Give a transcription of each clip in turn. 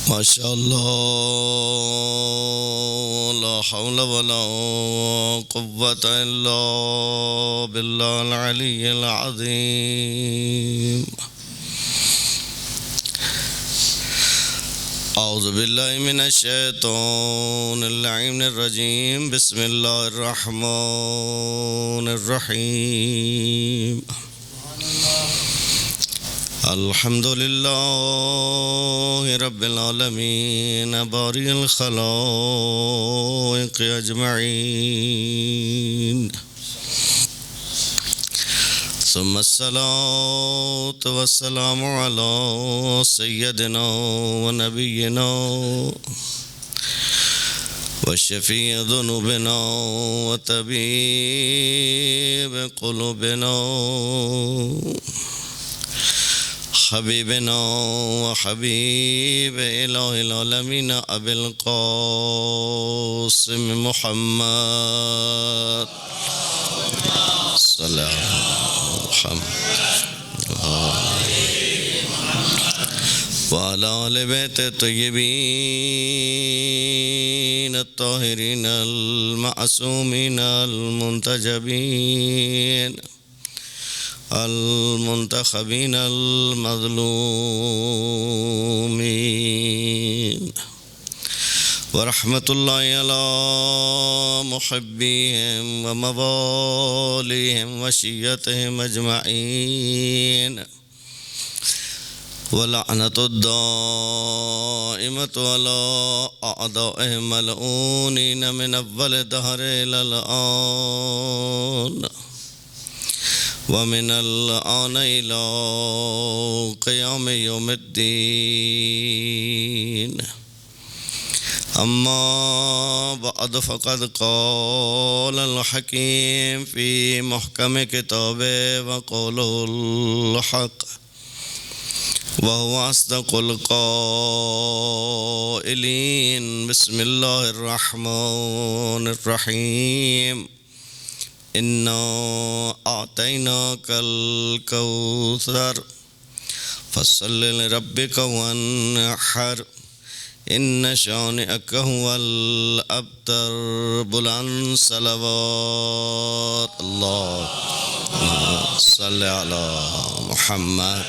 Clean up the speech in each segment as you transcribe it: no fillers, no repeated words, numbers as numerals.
ماشاء اللہ لا حول ولا قوة الا باللہ العلی العظیم اعوذ باللہ من الشیطان اللعین الرجیم بسم اللہ الرحمن الرحیم الحمد للہ رب العالمین باری الخلائق اجمعین ثم الصلاة والسلام على سيدنا ونبينا وشفيع ذنوبنا وطبيب قلوبنا حبيبنا وحبيب إله العالمين أبي القاسم محمد صلى الله وعلى آل بيت الطيبين الطاهرين المعصومين المنتجبين المنتخبين المظلومين ورحمة الله على محبيهم ومواليهم وشيتهم أجمعين ولعنة الدائمة على أعدائهم ملعونين من أول الدهر إلى الآن ومن الآن إلى قيام يوم الدين أما بعد فقد قال الحكيم في محكم كتابه وقوله الحق وهو أصدق القائلين بسم الله الرحمن الرحيم إنا أعطيناك الكوثر فصل لربك وانحر إن شانئك هو الأبتر بلند صلوات الله صل على محمد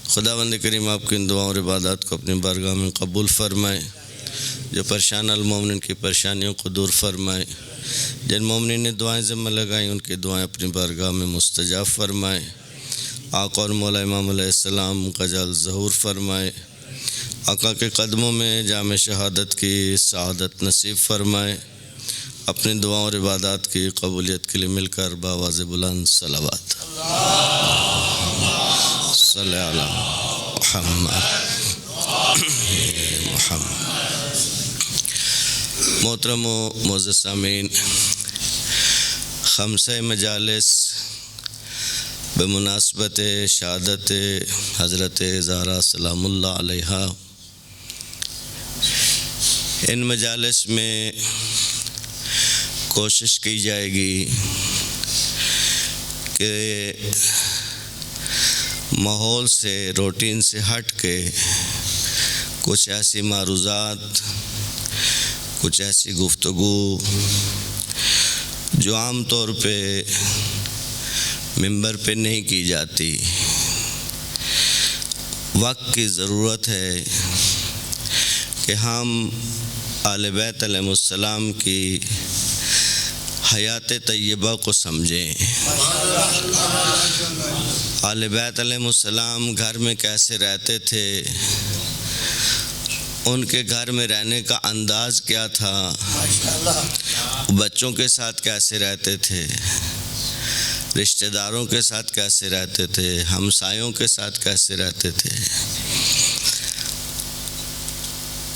خداوند کریم آپ کی ان دعاؤں اور عبادات کو اپنی بارگاہ میں قبول فرمائے، جو پریشان المومنین کی پریشانیوں کو دور فرمائے، جن مومنین نے دعائیں ذمہ لگائیں ان کی دعائیں اپنی بارگاہ میں مستجاب فرمائے، آقا اور مولا امام علیہ السلام کا جلال ظہور فرمائے، آقا کے قدموں میں جام شہادت کی سعادت نصیب فرمائے، اپنی دعاؤں اور عبادات کی قبولیت کے لیے مل کر بآواز بلند صلوات صلی علی محمد محترم و معزز سامعین، خمسہ مجالس بمناسبت شہادت حضرت زہرا سلام اللہ علیہا، ان مجالس میں کوشش کی جائے گی کہ ماحول سے، روٹین سے ہٹ کے کچھ ایسی معروضات، کچھ ایسی گفتگو جو عام طور پہ ممبر پہ نہیں کی جاتی، وقت کی ضرورت ہے کہ ہم آل بیت علیہ السلام کی حیات طیبہ کو سمجھیں، آل بیت علیہ السلام گھر میں کیسے رہتے تھے، ان کے گھر میں رہنے کا انداز کیا تھا، بچوں کے ساتھ کیسے رہتے تھے، رشتہ داروں کے ساتھ کیسے رہتے تھے، ہمسایوں کے ساتھ کیسے رہتے تھے۔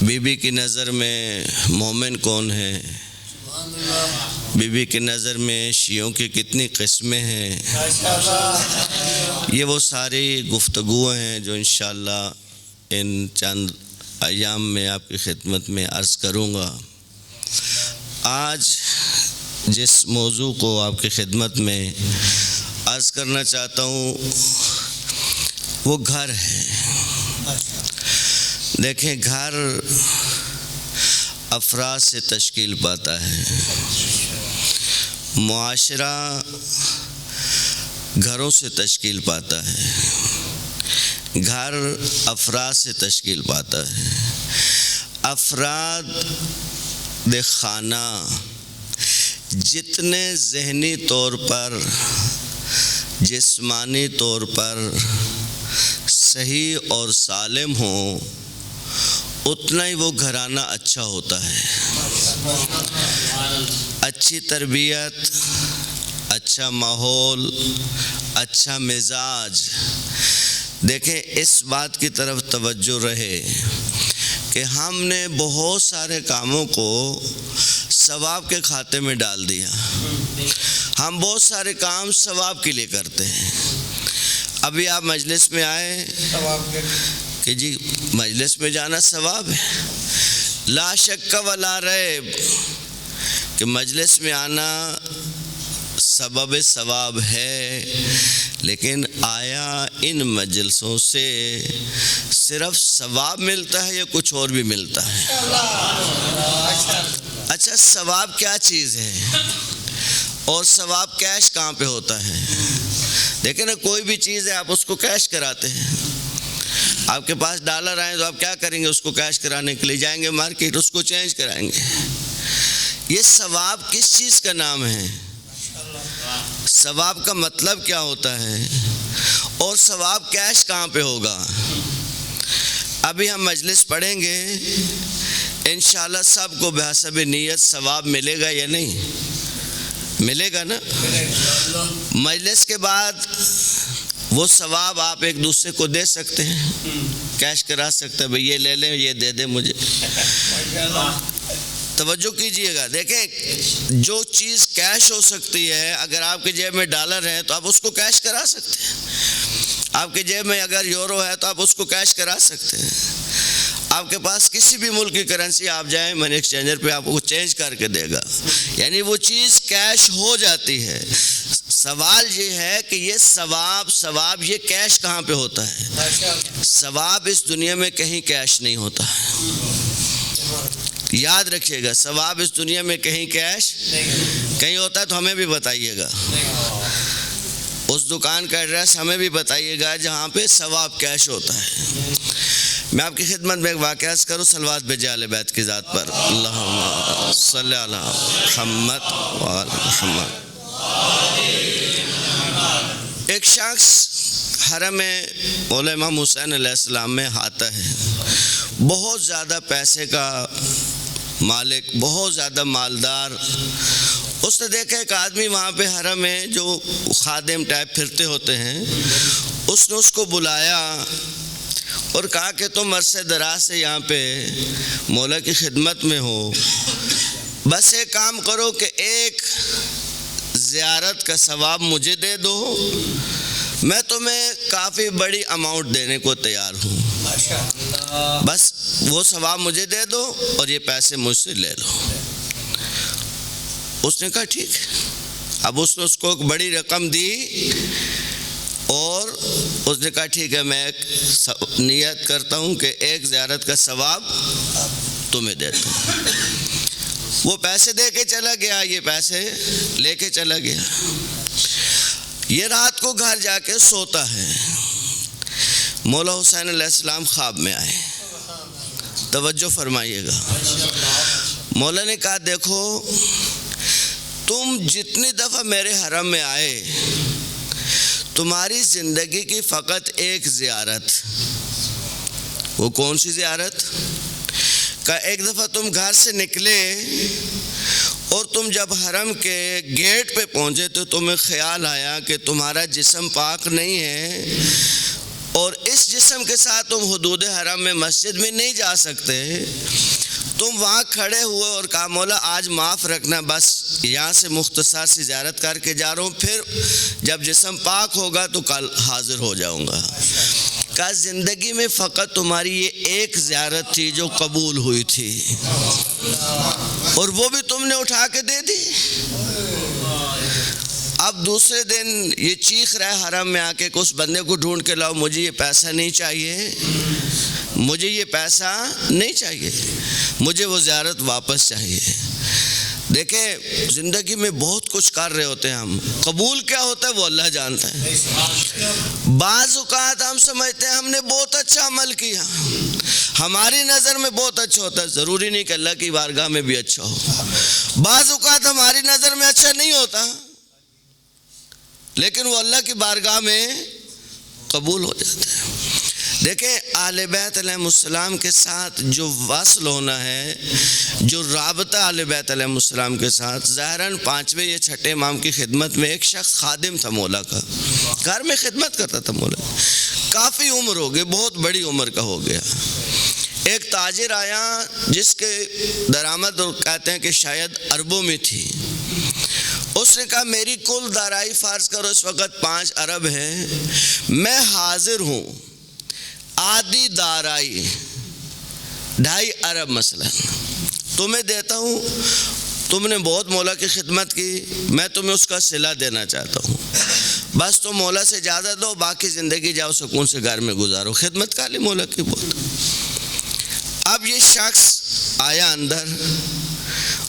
بی بی کی نظر میں مومن کون ہے، بی بی کی نظر میں شیعوں کی کتنی قسمیں ہیں، یہ وہ ساری گفتگویں ہیں جو انشاءاللہ ان چند ایام میں آپ کی خدمت میں عرض کروں گا۔ آج جس موضوع کو آپ کی خدمت میں عرض کرنا چاہتا ہوں وہ گھر ہے۔ دیکھیں، گھر افراد سے تشکیل پاتا ہے، معاشرہ گھروں سے تشکیل پاتا ہے، گھر افراد سے تشکیل پاتا ہے۔ افراد خانہ جتنے ذہنی طور پر، جسمانی طور پر صحیح اور سالم ہوں، اتنا ہی وہ گھرانہ اچھا ہوتا ہے۔ اچھی تربیت، اچھا ماحول، اچھا مزاج۔ دیکھیں، اس بات کی طرف توجہ رہے کہ ہم نے بہت سارے کاموں کو ثواب کے کھاتے میں ڈال دیا۔ ہم بہت سارے کام ثواب کے لیے کرتے ہیں۔ ابھی آپ مجلس میں آئے کہ جی مجلس میں جانا ثواب ہے، لا شک ولا ریب کہ مجلس میں آنا سبب ثواب ہے، لیکن آیا ان مجلسوں سے صرف ثواب ملتا ہے یا کچھ اور بھی ملتا ہے؟ اچھا، ثواب کیا چیز ہے اور ثواب کیش کہاں پہ ہوتا ہے؟ دیکھیں نا، کوئی بھی چیز ہے آپ اس کو کیش کراتے ہیں۔ آپ کے پاس ڈالر آئیں تو آپ کیا کریں گے؟ اس کو کیش کرانے کے لیے جائیں گے مارکیٹ، اس کو چینج کرائیں گے۔ یہ ثواب کس چیز کا نام ہے؟ ثواب کا مطلب کیا ہوتا ہے؟ اور ثواب کیش کہاں پہ ہوگا؟ ابھی ہم مجلس پڑھیں گے، انشاءاللہ سب کو بحسب نیت ثواب ملے گا یا نہیں؟ ملے گا نا؟ مجلس کے بعد وہ ثواب آپ ایک دوسرے کو دے سکتے ہیں، کیش کرا سکتے ہیں، بھئی یہ لے لیں، یہ دے دیں مجھے۔ توجہ کیجئے گا، دیکھیں جو چیز کیش ہو سکتی ہے، اگر آپ کے جیب میں ڈالر ہے تو آپ اس کو کیش کرا سکتے ہیں۔ آپ کے جیب میں اگر یورو ہے تو آپ اس کو کیش کرا سکتے ہیں۔ آپ کے پاس کسی بھی ملک کی کرنسی، آپ جائیں منی ایکسچینجر پہ، آپ کو چینج کر کے دے گا، یعنی وہ چیز کیش ہو جاتی ہے۔ سوال یہ ہے کہ یہ ثواب یہ کیش کہاں پہ ہوتا ہے؟ ثواب اس دنیا میں کہیں کیش نہیں ہوتا ہے، یاد رکھیے گا۔ ثواب اس دنیا میں کہیں کیش کہیں ہوتا ہے تو ہمیں بھی بتائیے گا، اس دکان کا ایڈریس ہمیں بھی بتائیے گا جہاں پہ ثواب کیش ہوتا ہے۔ میں آپ کی خدمت میں ایک واقعہ عرض کروں، صلوات بھیجیں اہل بیت کی ذات پر، اللہم صلی علی محمد وآل محمد۔ ایک شخص حرم مولا امام حسین علیہ السلام میں آتا ہے، بہت زیادہ پیسے کا مالک، بہت زیادہ مالدار۔ اس نے دیکھا ایک آدمی وہاں پہ حرم میں جو خادم ٹائپ پھرتے ہوتے ہیں، اس نے اس کو بلایا اور کہا کہ تم عرصے دراز سے یہاں پہ مولا کی خدمت میں ہو، بس ایک کام کرو کہ ایک زیارت کا ثواب مجھے دے دو، میں تمہیں کافی بڑی اماؤنٹ دینے کو تیار ہوں، بس وہ ثواب مجھے دے دو اور یہ پیسے مجھ سے لے لو۔ اس نے کہا ٹھیک۔ اب اس نے اس کو ایک بڑی رقم دی اور اس نے کہا ٹھیک ہے، میں ایک نیت کرتا ہوں کہ ایک زیارت کا ثواب تمہیں دیتا ہوں۔ وہ پیسے دے کے چلا گیا، یہ پیسے لے کے چلا گیا۔ یہ رات کو گھر جا کے سوتا ہے، مولا حسین علیہ السلام خواب میں آئے۔ توجہ فرمائیے گا، مولا نے کہا دیکھو تم جتنی دفعہ میرے حرم میں آئے، تمہاری زندگی کی فقط ایک زیارت، وہ کون سی زیارت؟ کہ ایک دفعہ تم گھر سے نکلے اور تم جب حرم کے گیٹ پہ پہنچے تو تمہیں خیال آیا کہ تمہارا جسم پاک نہیں ہے، اور اس جسم کے ساتھ تم حدود حرم میں مسجد میں نہیں جا سکتے۔ تم وہاں کھڑے ہوئے اور کہا مولا آج معاف رکھنا، بس یہاں سے مختصر سی زیارت کر کے جا رہا ہوں، پھر جب جسم پاک ہوگا تو کل حاضر ہو جاؤں گا۔ کہا زندگی میں فقط تمہاری یہ ایک زیارت تھی جو قبول ہوئی تھی، اور وہ بھی تم نے اٹھا کے دے دی۔ اب دوسرے دن یہ چیخ رہا ہے حرم میں آ کے کہ اس بندے کو ڈھونڈ کے لاؤ، مجھے یہ پیسہ نہیں چاہیے، مجھے یہ پیسہ نہیں چاہیے، مجھے وہ زیارت واپس چاہیے۔ دیکھیں زندگی میں بہت کچھ کر رہے ہوتے ہیں ہم، قبول کیا ہوتا ہے وہ اللہ جانتا ہے۔ بعض اوقات ہم سمجھتے ہیں ہم نے بہت اچھا عمل کیا، ہماری نظر میں بہت اچھا ہوتا ہے، ضروری نہیں کہ اللہ کی بارگاہ میں بھی اچھا ہو۔ بعض اوقات ہماری نظر میں اچھا نہیں ہوتا لیکن وہ اللہ کی بارگاہ میں قبول ہو جاتا ہے۔ دیکھیں اہل بیت علیہ السلام کے ساتھ جو وصل ہونا ہے، جو رابطہ اہل بیت علیہ السلام کے ساتھ، ظاہراً 5ویں یا 6 امام کی خدمت میں ایک شخص خادم تھا مولا کا، گھر میں خدمت کرتا تھا مولا، کافی عمر ہو گئی، بہت بڑی عمر کا ہو گیا۔ ایک تاجر آیا جس کے درآمد کہتے ہیں کہ شاید اربوں میں تھی، اس نے کہا میری کل دارائی فرض کرو اس وقت 5 ارب ہے، میں حاضر ہوں آدھی دارائی 2.5 ارب مثلا تمہیں دیتا ہوں، تم نے بہت مولا کی خدمت کی، میں تمہیں اس کا صلہ دینا چاہتا ہوں، بس تم مولا سے اجازت دو، باقی زندگی جاؤ سکون سے گھر میں گزارو، خدمت کر لی مولا کی بہت۔ اب یہ شخص آیا اندر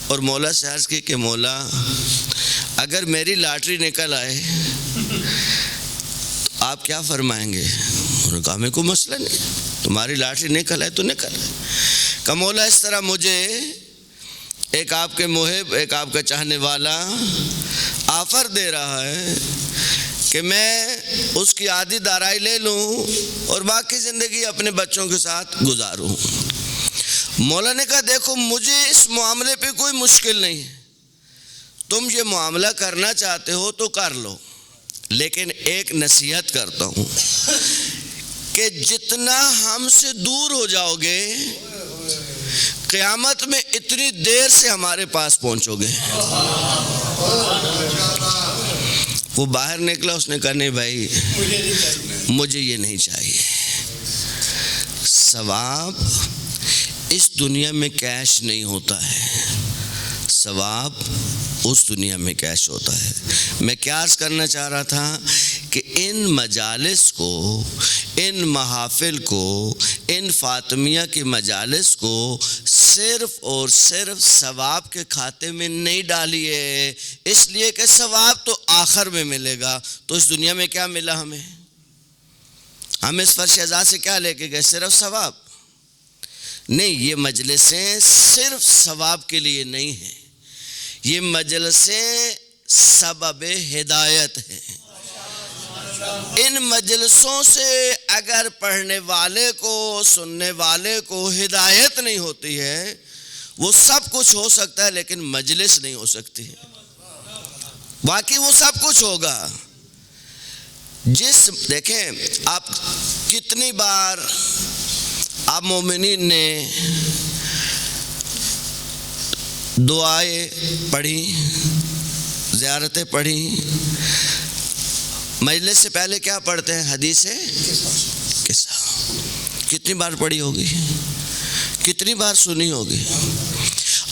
اور مولا سے عرض کی کہ مولا اگر میری لاٹری نکل آئے تو آپ کیا فرمائیں گے؟ انہوں نے کہا میں کوئی مسئلہ نہیں، تمہاری لاٹری نکل آئے تو نکل آئے۔ کہ مولا اس طرح مجھے ایک آپ کے محب، ایک آپ کا چاہنے والا آفر دے رہا ہے کہ میں اس کی آدھی دارائی لے لوں اور باقی زندگی اپنے بچوں کے ساتھ گزاروں۔ مولا نے کہا دیکھو مجھے اس معاملے پہ کوئی مشکل نہیں ہے، تم یہ معاملہ کرنا چاہتے ہو تو کر لو، لیکن ایک نصیحت کرتا ہوں کہ جتنا ہم سے دور ہو جاؤ گے قیامت میں اتنی دیر سے ہمارے پاس پہنچو گے۔ وہ باہر نکلا، اس نے کہا نہیں بھائی مجھے یہ نہیں چاہیے۔ ثواب اس دنیا میں کیش نہیں ہوتا ہے، ثواب اس دنیا میں کیش ہوتا ہے۔ میں کیا عرض کرنا چاہ رہا تھا کہ ان مجالس کو، ان محافل کو، ان فاطمیہ کی مجالس کو صرف اور صرف ثواب کے کھاتے میں نہیں ڈالیے، اس لیے کہ ثواب تو آخر میں ملے گا۔ تو اس دنیا میں کیا ملا ہمیں؟ ہم اس فرش ازاں سے کیا لے کے گئے؟ صرف ثواب نہیں۔ یہ مجلسیں صرف ثواب کے لیے نہیں ہیں، یہ مجلسیں سبب ہدایت ہیں۔ ان مجلسوں سے اگر پڑھنے والے کو، سننے والے کو ہدایت نہیں ہوتی ہے، وہ سب کچھ ہو سکتا ہے لیکن مجلس نہیں ہو سکتی ہے، باقی وہ سب کچھ ہوگا۔ دیکھیں آپ کتنی بار آپ مومنین نے دعائیں پڑھی، زیارتیں پڑھی، مجلس سے پہلے کیا پڑھتے ہیں؟ حدیث قصہ کتنی بار پڑھی ہوگی، کتنی بار سنی ہوگی؟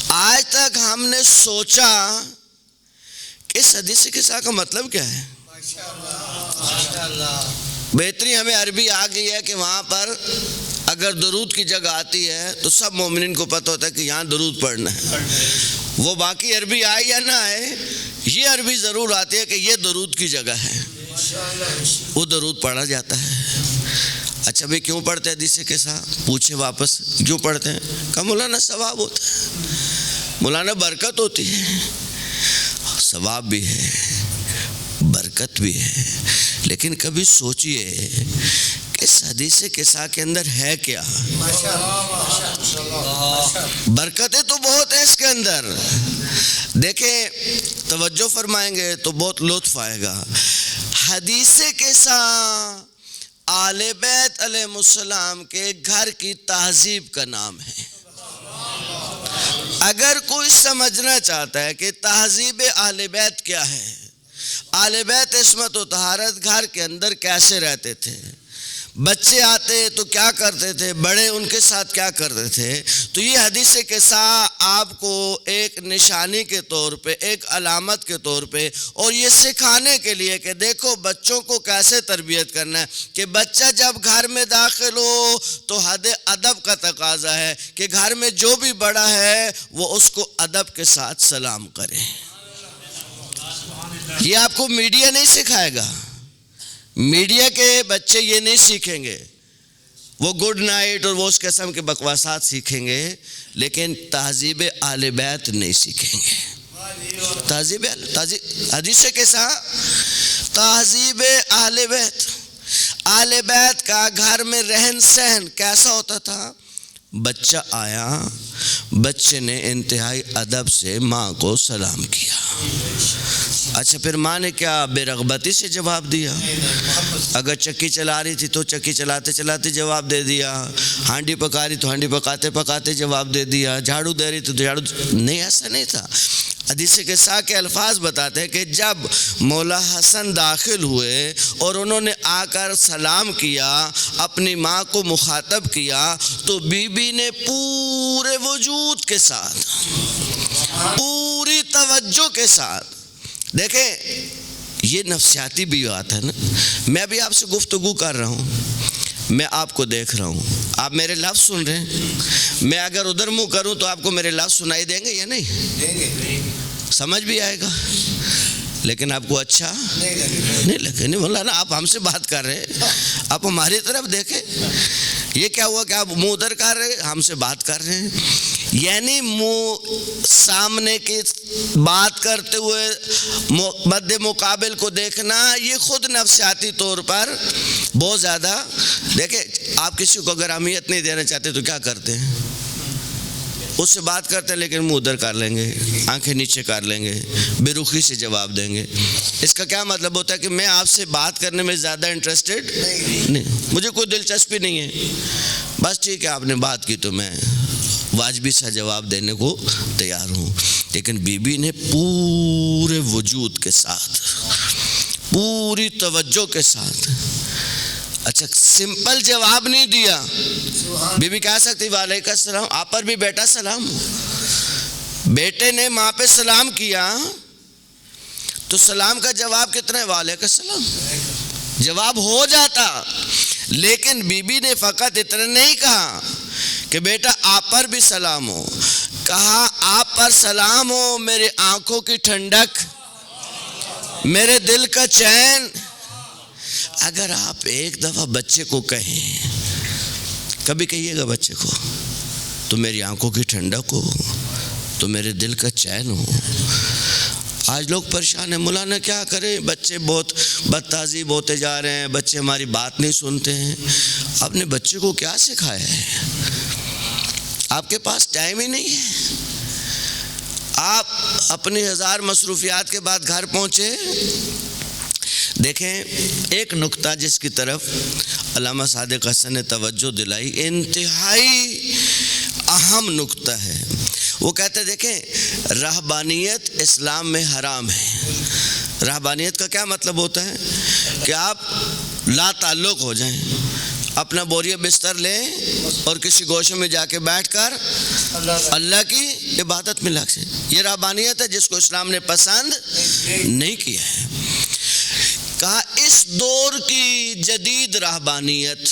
آج تک ہم نے سوچا کہ اس حدیث قصہ کا مطلب کیا ہے؟ بہتری ہمیں عربی آ گئی ہے کہ وہاں پر اگر درود کی جگہ آتی ہے تو سب مومنین کو پتہ ہوتا ہے کہ یہاں درود پڑھنا ہے۔ وہ باقی عربی آئے یا نہ آئے، یہ عربی ضرور آتی ہے کہ یہ درود کی جگہ ہے، وہ درود پڑھا جاتا ہے۔ اچھا بھئی کیوں پڑھتے ہیں حدیث کے ساتھ؟ پوچھے واپس کیوں پڑھتے ہیں؟ کہ مولانا ثواب ہوتا ہے، مولانا برکت ہوتی ہے۔ ثواب بھی ہے، برکت بھی ہے، لیکن کبھی سوچئے کہ اس حدیث قصہ کے اندر ہے کیا؟ برکتیں تو بہت ہیں اس کے اندر۔ دیکھیں توجہ فرمائیں گے تو بہت لطف آئے گا۔ حدیث قصہ آل بیت علیہ السلام کے گھر کی تہذیب کا نام ہے۔ اگر کوئی سمجھنا چاہتا ہے کہ تہذیب اہل بیت کیا ہے، اہل بیت عصمت و طہارت گھر کے اندر کیسے رہتے تھے، بچے آتے تو کیا کرتے تھے، بڑے ان کے ساتھ کیا کرتے تھے. تو یہ حدیث قصہ آپ کو ایک نشانی کے طور پہ، ایک علامت کے طور پہ، اور یہ سکھانے کے لیے کہ دیکھو بچوں کو کیسے تربیت کرنا ہے، کہ بچہ جب گھر میں داخل ہو تو حد ادب کا تقاضا ہے کہ گھر میں جو بھی بڑا ہے وہ اس کو ادب کے ساتھ سلام کرے. یہ آپ کو میڈیا نہیں سکھائے گا، میڈیا کے بچے یہ نہیں سیکھیں گے، وہ گڈ نائٹ اور وہ اس قسم کے بکواسات سیکھیں گے، لیکن تہذیب اہل بیت نہیں سیکھیں گے. تہذیب حدیث کے ساتھ تہذیب اہل بیت، اہل بیت کا گھر میں رہن سہن کیسا ہوتا تھا. بچہ آیا، بچے نے انتہائی ادب سے ماں کو سلام کیا. اچھا پھر ماں نے کیا بے رغبتی سے جواب دیا؟ اگر چکی چلا رہی تھی تو چکی چلاتے چلاتے جواب دے دیا، ہانڈی پکا رہی تو ہانڈی پکاتے پکاتے جواب دے دیا، جھاڑو دے رہی تو جھاڑو نہیں، ایسا نہیں تھا. حدیث قصہ کے الفاظ بتاتے ہیں کہ جب مولا حسن داخل ہوئے اور انہوں نے آ کر سلام کیا، اپنی ماں کو مخاطب کیا، تو بی بی نے پورے وجود کے ساتھ، پوری توجہ کے ساتھ، دیکھیں یہ نفسیاتی بھی بات ہے نا. میں بھی آپ سے گفتگو کر رہا ہوں، میں آپ کو دیکھ رہا ہوں، آپ میرے لفظ سن رہے ہیں. میں اگر ادھر منہ کروں تو آپ کو میرے لفظ سنائی دیں گے یا نہیں؟ سمجھ بھی آئے گا، لیکن آپ کو اچھا نہیں لگے. نہیں بولا نا، آپ ہم سے بات کر رہے ہیں، آپ ہماری طرف دیکھیں. یہ کیا ہوا کہ آپ منہ ادھر کر رہے ہیں، ہم سے بات کر رہے ہیں. یعنی منہ سامنے کی بات کرتے ہوئے مد مقابل کو دیکھنا، یہ خود نفسیاتی طور پر بہت زیادہ. دیکھیں آپ کسی کو اگر اہمیت نہیں دینا چاہتے تو کیا کرتے ہیں، اس سے بات کرتے ہیں لیکن منہ ادھر کر لیں گے، آنکھیں نیچے کر لیں گے، بے رخی سے جواب دیں گے. اس کا کیا مطلب ہوتا ہے کہ میں آپ سے بات کرنے میں زیادہ انٹرسٹڈ نہیں، مجھے کوئی دلچسپی نہیں ہے، بس ٹھیک ہے آپ نے بات کی تو میں واجبی سا جواب دینے کو تیار ہوں. لیکن بی بی نے پورے وجود کے ساتھ، پوری توجہ کے ساتھ، اچھا سمپل جواب نہیں دیا. بی بی کہہ سکتی وعلیکم السلام، آپ پر بھی بیٹا سلام. بیٹے نے ماں پہ سلام کیا تو سلام کا جواب کتنا ہے؟ وعلیکم السلام جواب ہو جاتا. لیکن بی بی نے فقط اتنا نہیں کہا کہ بیٹا آپ پر بھی سلام ہو، کہا آپ پر سلام ہو میرے آنکھوں کی ٹھنڈک، میرے دل کا چین. اگر آپ ایک دفعہ بچے کو کہیں، کبھی کہیے گا بچے کو تو میری آنکھوں کی ٹھنڈک ہو، تو میرے دل کا چین ہو. آج لوگ پریشان ہیں، مولانا کیا کریں، بچے بہت بدتہذیب ہوتے جا رہے ہیں، بچے ہماری بات نہیں سنتے ہیں. آپ نے بچے کو کیا سکھایا ہے؟ آپ کے پاس ٹائم ہی نہیں ہے. آپ اپنی ہزار مصروفیات کے بعد گھر پہنچے. دیکھیں ایک نقطہ جس کی طرف علامہ صادق حسن نے توجہ دلائی، انتہائی اہم نقطہ ہے. وہ کہتے ہیں دیکھیں رہبانیت اسلام میں حرام ہے. رہبانیت کا کیا مطلب ہوتا ہے؟ کہ آپ لا تعلق ہو جائیں، اپنا بوریہ بستر لیں اور کسی گوشے میں جا کے بیٹھ کر اللہ کی عبادت میں لگ جائیں. یہ رہبانیت ہے جس کو اسلام نے پسند نہیں کیا ہے. کہا اس دور کی جدید رہبانیت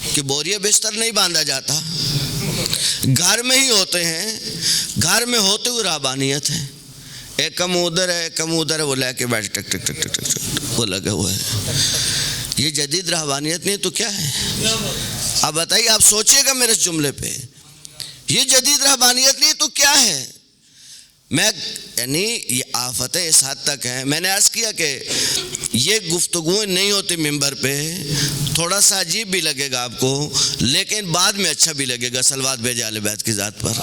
کہ بوریہ بستر نہیں باندھا جاتا، گھر میں ہی ہوتے ہیں، گھر میں ہوتے ہوئے رہبانیت ہے. ایک کم ادھر ہے، ایک کم ادھر ہے، وہ لے کے بیٹھ ٹک ٹک ٹک ٹک ٹک وہ لگا ہوا ہے. یہ جدید رہبانیت نہیں تو کیا ہے؟ اب بتائیے، آپ سوچئے گا میرے جملے پہ، یہ جدید رہبانیت نہیں تو کیا ہے؟ میں یعنی یہ آفتیں اس حد تک ہیں. میں نے عرض کیا کہ یہ گفتگویں نہیں ہوتی ممبر پہ، تھوڑا سا عجیب بھی لگے گا آپ کو، لیکن بعد میں اچھا بھی لگے گا. صلوات بھیجے اہل بیت کی ذات پر.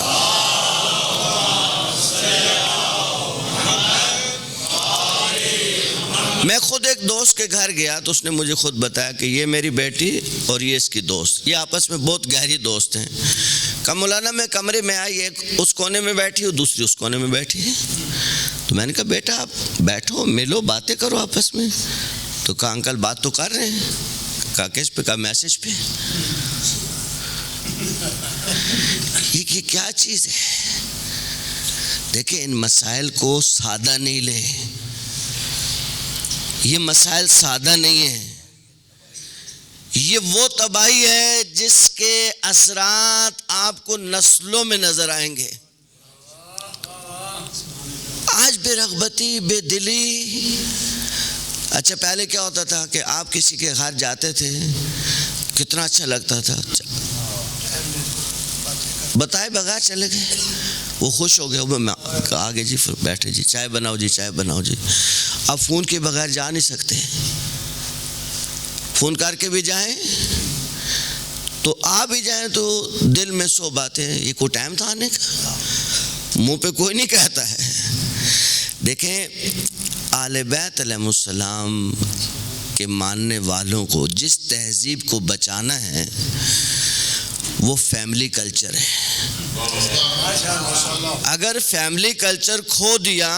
میں خود ایک دوست کے گھر گیا تو اس نے مجھے خود بتایا کہ یہ میری بیٹی اور یہ اس کی دوست، یہ آپس میں بہت گہری دوست ہیں. کہا مولانا میں کمرے میں آئی، ایک اس کونے میں بیٹھی اور دوسری اس کونے میں بیٹھی ہے. تو میں نے کہا بیٹا آپ بیٹھو، ملو، باتیں کرو آپس میں. تو کہا انکل بات تو کر رہے ہیں. کہا کس پہ؟ کہا میسج پہ۔ یہ کیا چیز ہے؟ دیکھیں ان مسائل کو سادہ نہیں لیں، یہ مسائل سادہ نہیں ہیں، یہ وہ تباہی ہے جس کے اثرات آپ کو نسلوں میں نظر آئیں گے۔ آج بے رغبتی، بے دلی۔ اچھا پہلے کیا ہوتا تھا کہ آپ کسی کے گھر جاتے تھے، کتنا اچھا لگتا تھا، بتائے بغیر چلے گئے، وہ خوش ہو گیا، میں آگے جی بیٹھے جی، چائے بناؤ جی، چائے بناؤ جی۔ اب فون کے بغیر جا نہیں سکتے، فون کر کے بھی جائیں تو آ بھی جائیں تو دل میں 100 باتیں، یہ کوئی ٹائم تھا آنے کا؟ منہ پہ کوئی نہیں کہتا ہے۔ دیکھیں اہل بیت علیہ السلام کے ماننے والوں کو جس تہذیب کو بچانا ہے وہ فیملی کلچر ہے۔ اگر فیملی کلچر کھو دیا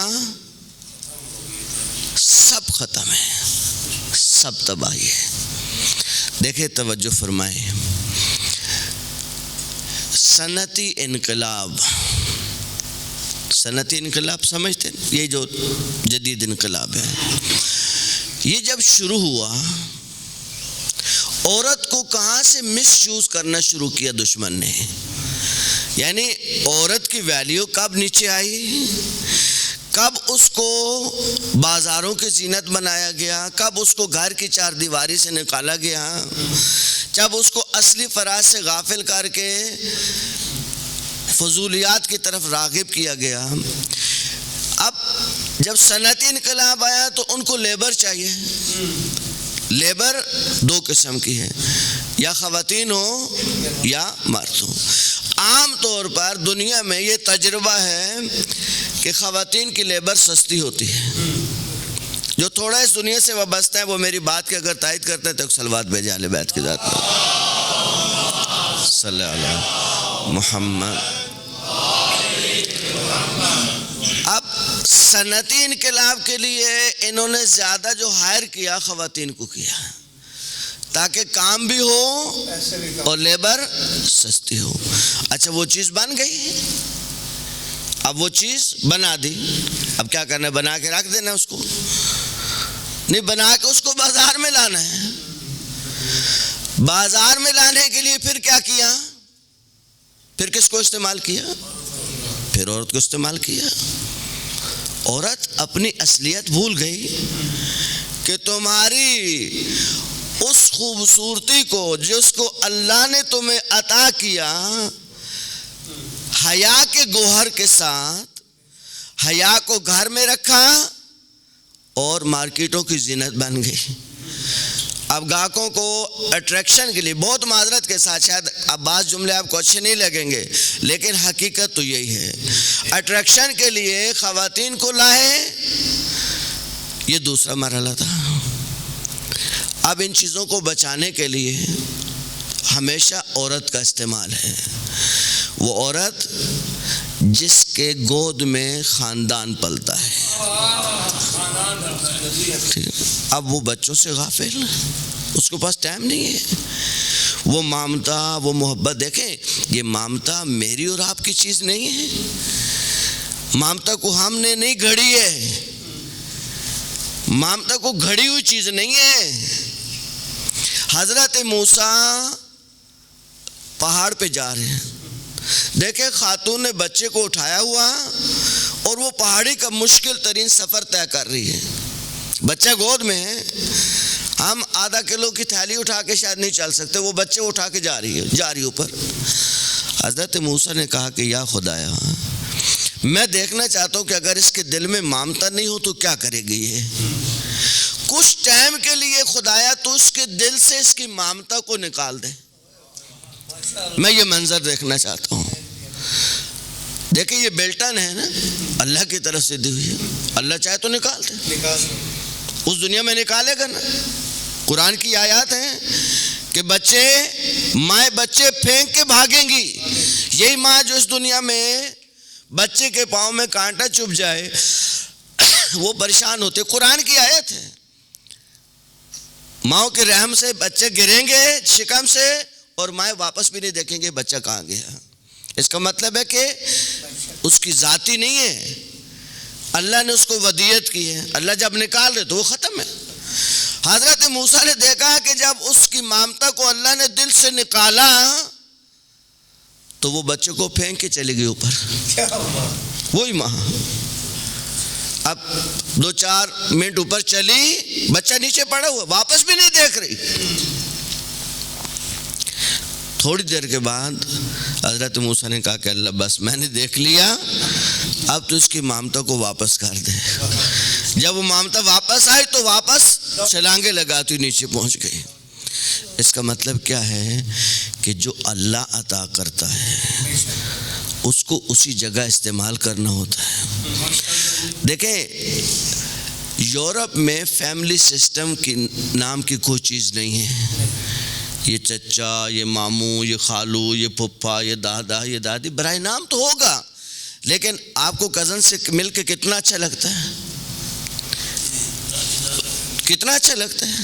سب ختم ہے، سب تباہی ہے۔ دیکھیں توجہ فرمائیں، صنعتی انقلاب، صنعتی انقلاب سمجھتے ہیں؟ یہ جو جدید انقلاب ہے، یہ جب شروع ہوا عورت کو کہاں سے مس یوز کرنا شروع کیا دشمن نے، یعنی عورت کی ویلیو کب نیچے آئی، کب اس کو بازاروں کی زینت بنایا گیا، کب اس کو گھر کی 4 دیواری سے نکالا گیا، جب اس کو اصلی فراز سے غافل کر کے فضولیات کی طرف راغب کیا گیا۔ اب جب صنعتی انقلاب آیا تو ان کو لیبر چاہیے۔ لیبر 2 قسم کی ہے، یا خواتین ہو یا مرد ہو۔ عام طور پر دنیا میں یہ تجربہ ہے کہ خواتین کی لیبر سستی ہوتی ہے۔ جو تھوڑا اس دنیا سے وابستہ ہے وہ میری بات کے اگر تائید کرتے ہیں تو ایک صلوات بھیجے اہل بیت کی ذات پر، صلی اللہ علیہ محمد۔ اب صنعتی انقلاب کے لیے انہوں نے زیادہ جو ہائر کیا خواتین کو کیا تاکہ کام بھی ہو اور لیبر سستی ہو۔ اچھا وہ چیز بن گئی، اب وہ چیز بنا دی، اب کیا کرنا ہے؟ بنا کے رکھ دینا اس کو؟ نہیں، بنا کے اس کو بازار میں لانا ہے۔ بازار میں لانے کے لیے پھر کیا کیا؟ پھر کس کو استعمال کیا؟ پھر عورت کو استعمال کیا۔ عورت اپنی اصلیت بھول گئی کہ تمہاری اس خوبصورتی کو جس کو اللہ نے تمہیں عطا کیا، حیا کے گوہر کے ساتھ حیا کو گھر میں رکھا اور مارکیٹوں کی زینت بن گئی۔ اب گاہکوں کو اٹریکشن کے لیے، بہت معذرت کے ساتھ شاید اب بعض جملے آپ کو اچھے نہیں لگیں گے لیکن حقیقت تو یہی ہے، اٹریکشن کے لیے خواتین کو لائے، یہ دوسرا مرحلہ تھا۔ اب ان چیزوں کو بچانے کے لیے ہمیشہ عورت کا استعمال ہے، وہ عورت جس کے گود میں خاندان پلتا ہے۔ اب وہ بچوں سے غافل، اس کے پاس ٹائم نہیں ہے، وہ مامتا، وہ محبت۔ دیکھیں یہ مامتا میری اور آپ کی چیز نہیں ہے، مامتا کو ہم نے نہیں گھڑی ہے، مامتا کو گھڑی ہوئی چیز نہیں ہے۔ حضرت موسیٰ پہاڑ پہ جا رہے ہیں، دیکھیں خاتون نے بچے کو اٹھایا ہوا اور وہ پہاڑی کا مشکل ترین سفر طے کر رہی ہے، بچہ گود میں ہے، ہم آدھا کلو کی تھیلی اٹھا کے شاید نہیں چل سکتے، وہ بچے اٹھا کے جا رہی اوپر۔ حضرت موسیٰ نے کہا کہ یا خدایا، میں دیکھنا چاہتا ہوں کہ اگر اس کے دل میں مامتا نہیں ہو تو کیا کرے گی یہ، کچھ ٹائم کے لیے خدایا تو اس کے دل سے اس کی مامتا کو نکال دے، میں یہ منظر دیکھنا چاہتا ہوں۔ دیکھیں یہ بیلٹن ہے نا، اللہ کی طرف سے دی ہوئی ہے، اللہ چاہے تو نکال دے، اس دنیا میں نکالے گا نا۔ قرآن کی آیات ہیں کہ مائیں بچے پھینک کے بھاگیں گی، یہی ماں جو اس دنیا میں بچے کے پاؤں میں کانٹا چبھ جائے وہ پریشان ہوتے۔ قرآن کی آیت ہے، ماؤں کے رحم سے بچے گریں گے شکم سے اور مائیں واپس بھی نہیں دیکھیں گے بچہ کہاں گیا۔ اس کا مطلب ہے کہ اس کی ذاتی نہیں ہے، اللہ نے اس کو ودیعت کی ہے۔ اللہ جب نکال دے تو وہ ختم ہے۔ حضرت موسیٰ نے دیکھا کہ جب اس کی مامتا کو اللہ نے دل سے نکالا تو وہ بچے کو پھینک کے چلی گئی اوپر، وہی ماں۔ اب 2-4 منٹ اوپر چلی، بچہ نیچے پڑا ہوا، واپس بھی نہیں دیکھ رہی۔ تھوڑی دیر کے بعد حضرت موسیٰ نے کہا کہ اللہ بس میں نے دیکھ لیا، اب تو اس کی مامتا کو واپس کر دے۔ جب وہ مامتا واپس آئی تو واپس چھلانگے لگاتی نیچے پہنچ گئی۔ اس کا مطلب کیا ہے کہ جو اللہ عطا کرتا ہے اس کو اسی جگہ استعمال کرنا ہوتا ہے۔ دیکھیں یورپ میں فیملی سسٹم کی نام کی کوئی چیز نہیں ہے۔ یہ چچا، یہ ماموں، یہ خالو، یہ پھپھا، یہ دادا، یہ دادی، برائے نام تو ہوگا، لیکن آپ کو کزن سے مل کے کتنا اچھا لگتا ہے، کتنا اچھا لگتا ہے۔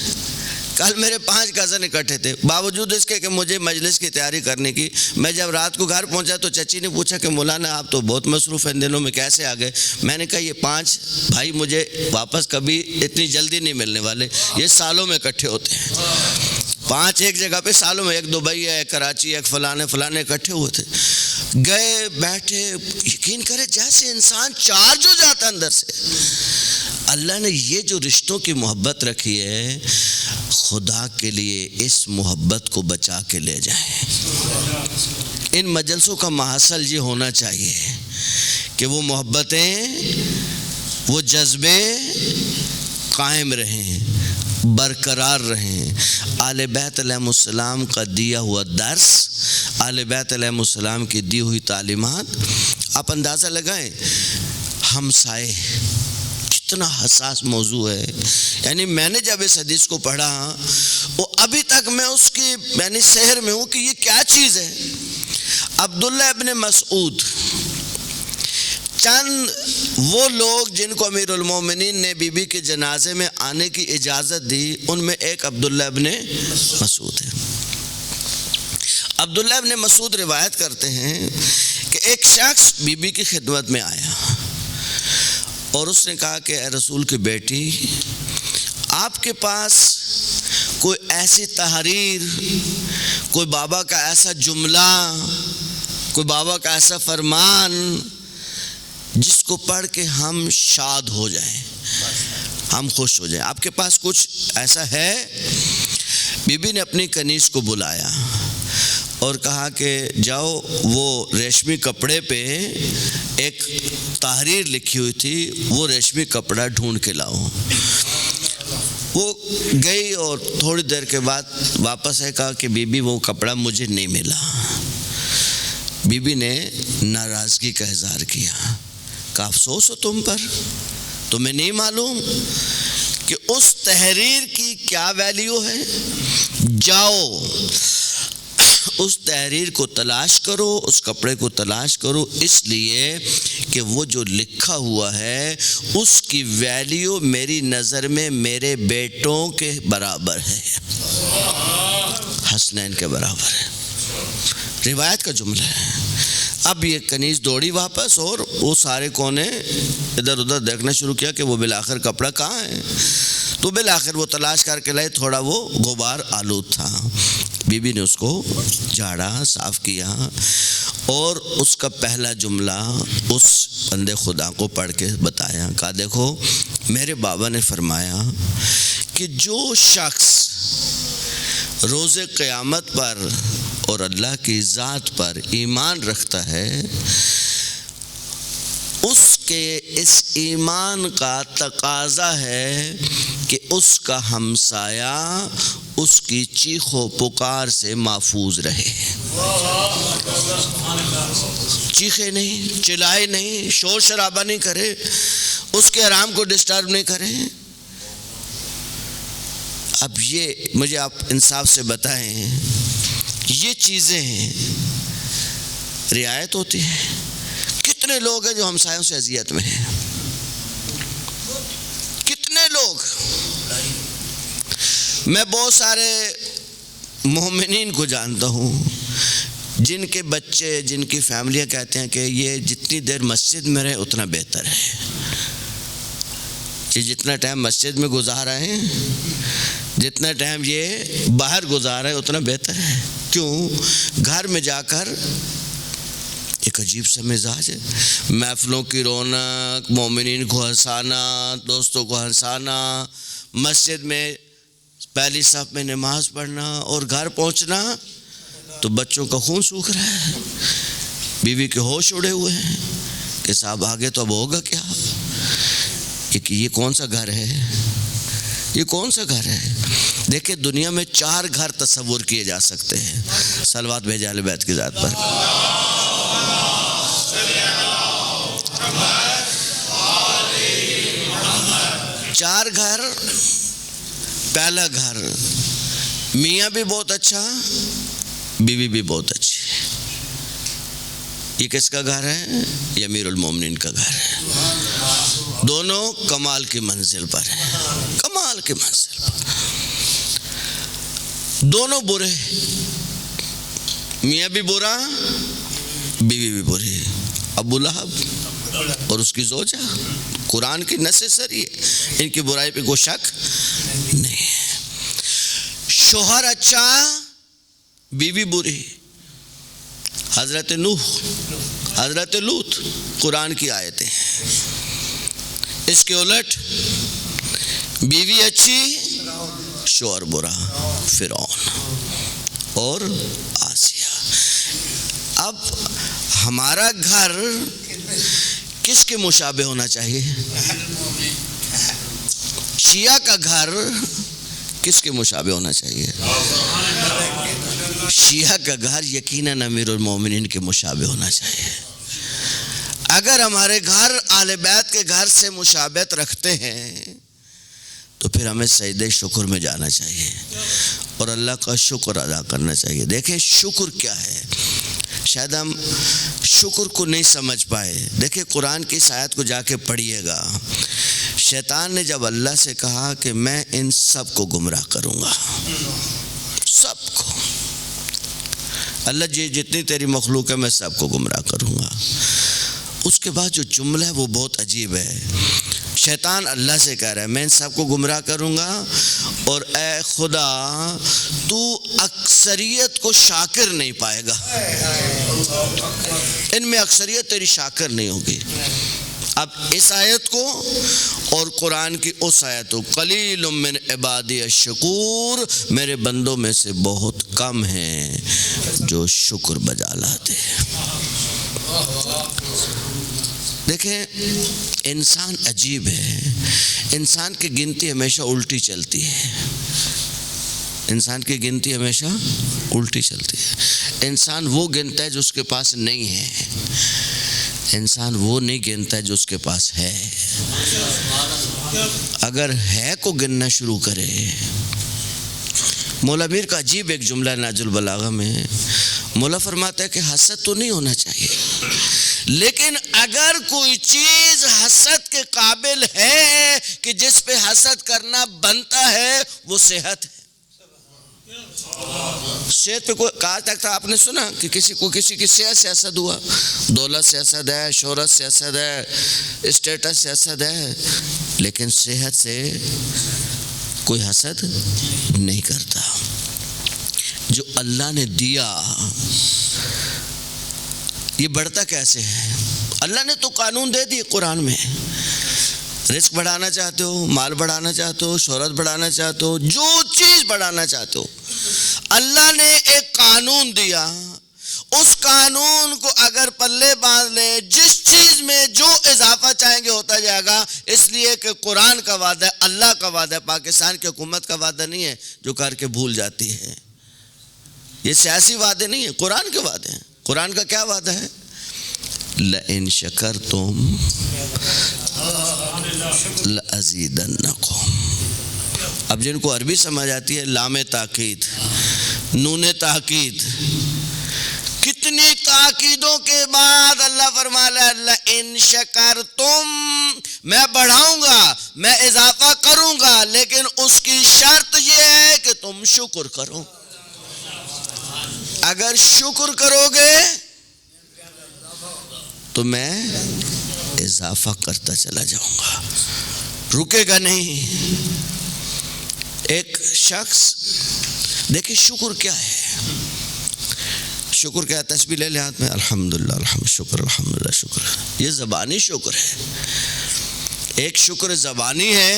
کل میرے 5 کزن اکٹھے تھے، باوجود اس کے کہ مجھے مجلس کی تیاری کرنے کی، میں جب رات کو گھر پہنچا تو چچی نے پوچھا کہ مولانا آپ تو بہت مصروف ہیں ان دنوں میں، کیسے آ گئے؟ میں نے کہا یہ 5 بھائی مجھے واپس کبھی اتنی جلدی نہیں ملنے والے، یہ سالوں میں اکٹھے ہوتے ہیں۔ 5 ایک جگہ پہ سالوں میں، ایک دبئی ہے، ایک کراچی ہے، ایک فلانے اکٹھے ہوئے تھے، گئے بیٹھے، یقین کرے جیسے انسان چارج ہو جاتا اندر سے۔ اللہ نے یہ جو رشتوں کی محبت رکھی ہے، خدا کے لیے اس محبت کو بچا کے لے جائیں۔ ان مجلسوں کا محصل یہ ہونا چاہیے کہ وہ محبتیں، وہ جذبے قائم رہیں، برقرار رہیں۔ آل بیت علیہ السلام کا دیا ہوا درس، آل بیت علیہ السلام کی دی ہوئی تعلیمات، آپ اندازہ لگائیں ہمسائے کتنا حساس موضوع ہے۔ یعنی میں نے جب اس حدیث کو پڑھا وہ ابھی تک میں اس کی یعنی سحر میں ہوں کہ یہ کیا چیز ہے۔ عبداللہ ابن مسعود، چند وہ لوگ جن کو امیر المومنین نے بی بی کے جنازے میں آنے کی اجازت دی، ان میں ایک عبداللہ ابن مسعود ہے۔ عبداللہ ابن مسعود روایت کرتے ہیں کہ ایک شخص بی بی کی خدمت میں آیا اور اس نے کہا کہ اے رسول کی بیٹی، آپ کے پاس کوئی ایسی تحریر، کوئی بابا کا ایسا جملہ، کوئی بابا کا ایسا فرمان جس کو پڑھ کے ہم شاد ہو جائیں، ہم خوش ہو جائیں، آپ کے پاس کچھ ایسا ہے؟ بی بی نے اپنی کنیز کو بلایا اور کہا کہ جاؤ وہ ریشمی کپڑے پہ ایک تحریر لکھی ہوئی تھی، وہ ریشمی کپڑا ڈھونڈ کے لاؤ۔ وہ گئی اور تھوڑی دیر کے بعد واپس ہے، کہا کہ بی بی وہ کپڑا مجھے نہیں ملا۔ بی بی نے ناراضگی کا اظہار کیا، کہا افسوس ہو تم پر، تمہیں نہیں معلوم کہ اس تحریر کی کیا ویلیو ہے؟ جاؤ اس تحریر کو تلاش کرو، اس کپڑے کو تلاش کرو، اس لیے کہ وہ جو لکھا ہوا ہے اس کی ویلیو میری نظر میں میرے بیٹوں کے برابر ہے، حسنین کے برابر ہے۔ روایت کا جملہ ہے۔ اب یہ کنیز دوڑی واپس اور وہ سارے کونے ادھر ادھر دیکھنا شروع کیا کہ وہ بالآخر کپڑا کہاں ہے، تو بالآخر وہ تلاش کر کے لائے، تھوڑا وہ غبار آلود تھا۔ بی بی نے اس کو جھاڑا، صاف کیا اور اس کا پہلا جملہ اس بندے خدا کو پڑھ کے بتایا، کہا دیکھو میرے بابا نے فرمایا کہ جو شخص روز قیامت پر اور اللہ کی ذات پر ایمان رکھتا ہے، اس کے اس ایمان کا تقاضا ہے کہ اس کا ہمسایہ اس کی چیخ و پکار سے محفوظ رہے، چیخے نہیں، چلائے نہیں، شور شرابہ نہیں کرے، اس کے آرام کو ڈسٹرب نہیں کرے۔ اب یہ مجھے آپ انصاف سے بتائیں، یہ چیزیں ہیں رعایت ہوتی ہے؟ کتنے لوگ ہیں جو ہمسایوں سے اذیت میں ہیں؟ کتنے لوگ؟ میں بہت سارے مومنین کو جانتا ہوں جن کے بچے، جن کی فیملیاں کہتے ہیں کہ یہ جتنی دیر مسجد میں رہے اتنا بہتر ہے، یہ جتنا ٹائم مسجد میں گزارا ہے، جتنا ٹائم یہ باہر گزارا ہے اتنا بہتر ہے۔ کیوں؟ گھر میں جا کر ایک عجیب سا مزاج ہے، محفلوں کی رونق، مومنین کو ہنسانا، دوستوں کو ہنسانا، مسجد میں پہلی صف میں نماز پڑھنا، اور گھر پہنچنا تو بچوں کا خون سوکھ رہا ہے، بیوی کے ہوش اڑے ہوئے ہیں کہ صاحب آگے تو اب ہوگا کیا؟ یہ کون سا گھر ہے؟ یہ کون سا گھر ہے؟ دیکھیں دنیا میں 4 گھر تصور کیے جا سکتے ہیں، صلوات بھیجیں اہل بیت کی ذات پر۔ 4 گھر۔ پہلا گھر، میاں بھی بہت اچھا، بیوی بھی بہت اچھی۔ یہ کس کا گھر ہے؟ یہ امیر المومنین کا گھر ہے۔ دونوں کمال کی منزل پر ہیں، کمال کی منزل پر۔ دونوں برے، میاں بھی برا، بیوی بھی بری۔ ابو لہب اور اس کی زوجہ، قرآن کی نص سری ہے، ان کی برائی پہ کوئی شک نہیں ہے۔ شوہر اچھا، بیوی بری۔ حضرت نوح، حضرت لوط، قرآن کی آیتیں ہیں۔ اس کے الٹ بیوی اچھی، شوہر برا، فرعون اور آسیہ۔ اب ہمارا گھر کس کے مشابہ ہونا چاہیے؟ شیعہ کا گھر کس کے مشابہ ہونا چاہیے؟ شیعہ کا گھر یقیناً امیر المومنین کے مشابہ ہونا چاہیے۔ اگر ہمارے گھر اہل بیت کے گھر سے مشابہت رکھتے ہیں تو پھر ہمیں سجدہ شکر میں جانا چاہیے اور اللہ کا شکر ادا کرنا چاہیے۔ دیکھیں شکر کیا ہے، شاید ہم شکر کو نہیں سمجھ پائے۔ دیکھیں قرآن کی اس آیت کو جا کے پڑھیے گا۔ شیطان نے جب اللہ سے کہا کہ میں ان سب کو گمراہ کروں گا، سب کو، اللہ جی جتنی تیری مخلوق ہے میں سب کو گمراہ کروں گا، اس کے بعد جو جملہ ہے وہ بہت عجیب ہے۔ شیطان اللہ سے کہہ رہا ہے میں ان سب کو گمراہ کروں گا، اور اے خدا تو اکثریت کو شاکر نہیں پائے گا، ان میں اکثریت تیری شاکر نہیں ہوگی۔ اب اس آیت کو اور قرآن کی اس آیت کو، قلیل من عبادی الشکور، میرے بندوں میں سے بہت کم ہیں جو شکر بجا لاتے ہیں۔ دیکھیں انسان عجیب ہے، انسان کی گنتی ہمیشہ الٹی چلتی ہے، انسان کی گنتی ہمیشہ الٹی چلتی ہے۔ انسان وہ گنتا ہے جو اس کے پاس نہیں ہے، انسان وہ نہیں گنتا ہے جو اس کے پاس ہے۔ اگر ہے کو گننا شروع کرے، مولا میر کا عجیب ایک جملہ نہج البلاغہ میں، مولا فرماتا ہے کہ حسد تو نہیں ہونا چاہیے، لیکن اگر کوئی چیز حسد کے قابل ہے کہ جس پہ حسد کرنا بنتا ہے وہ صحت ہے۔ صحت پہ کوئی کہا تک تھا آپ نے سنا کہ کسی کی صحت سے حسد ہوا؟ دولت سے حسد ہے، شہرت سے حسد ہے، اسٹیٹس سے حسد ہے، لیکن صحت سے کوئی حسد نہیں کرتا۔ جو اللہ نے دیا یہ بڑھتا کیسے ہے؟ اللہ نے تو قانون دے دی قرآن میں، رزق بڑھانا چاہتے ہو، مال بڑھانا چاہتے ہو، شہرت بڑھانا چاہتے ہو، جو چیز بڑھانا چاہتے ہو، اللہ نے ایک قانون دیا، اس قانون کو اگر پلے باندھ لے، جس چیز میں جو اضافہ چاہیں گے ہوتا جائے گا، اس لیے کہ قرآن کا وعدہ ہے، اللہ کا وعدہ ہے، پاکستان کی حکومت کا وعدہ نہیں ہے جو کر کے بھول جاتی ہے۔ یہ سیاسی وعدے نہیں ہیں، قرآن کے وعدے ہیں۔ قرآن کا کیا وعدہ ہے؟ لَإِن شَكَرْتُمْ لَأَزِيدَنَّكُمْ۔ اب جن کو عربی سمجھ آتی ہے، لام تاکید، نون تاکید، کتنی تاکیدوں کے بعد اللہ فرمایا اللہ ان شکرتم، میں بڑھاؤں گا، میں اضافہ کروں گا، لیکن اس کی شرط یہ ہے کہ تم شکر کرو۔ اگر شکر کرو گے تو میں اضافہ کرتا چلا جاؤں گا، رکے گا نہیں۔ ایک شخص دیکھیں شکر کیا ہے، شکر کیا ہے؟ تسبیح لے لے ہاتھ میں، الحمدللہ الحمد شکر الحمدللہ شکر، یہ زبانی شکر ہے۔ ایک شکر زبانی ہے،